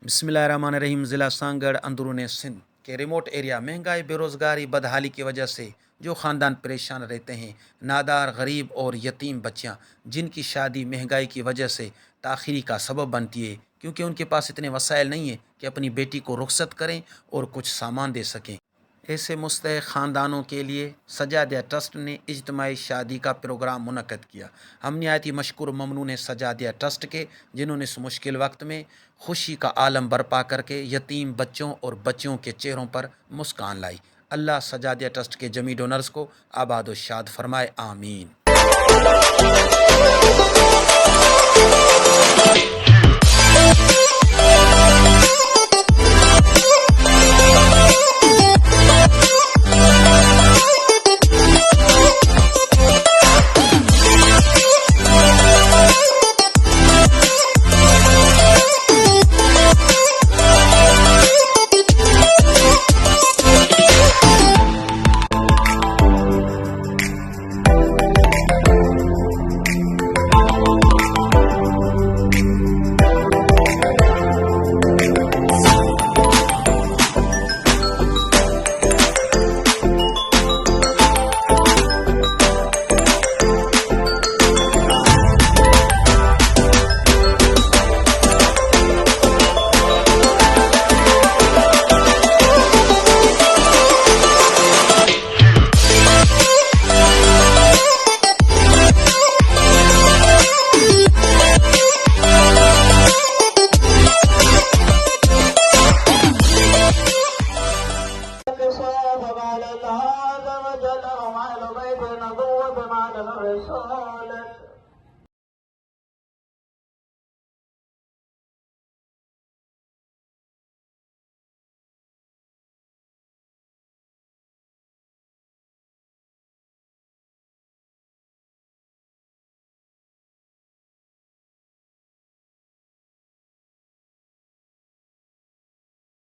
بسم اللہ الرحمن الرحیم۔ ضلع سانگڑ اندرون سندھ کے ریموٹ ایریا مہنگائی، بے روزگاری، بدحالی کی وجہ سے جو خاندان پریشان رہتے ہیں، نادار، غریب اور یتیم بچیاں جن کی شادی مہنگائی کی وجہ سے تاخیری کا سبب بنتی ہے، کیونکہ ان کے پاس اتنے وسائل نہیں ہیں کہ اپنی بیٹی کو رخصت کریں اور کچھ سامان دے سکیں، ایسے مستحق خاندانوں کے لیے سجادیہ ٹرسٹ نے اجتماعی شادی کا پروگرام منعقد کیا۔ ہم نہایت ہی مشکور و ممنون ہیں سجادیہ ٹرسٹ کے، جنہوں نے اس مشکل وقت میں خوشی کا عالم برپا کر کے یتیم بچوں اور بچیوں کے چہروں پر مسکان لائی۔ اللہ سجادیہ ٹرسٹ کے جمیع ڈونرز کو آباد و شاد فرمائے، آمین۔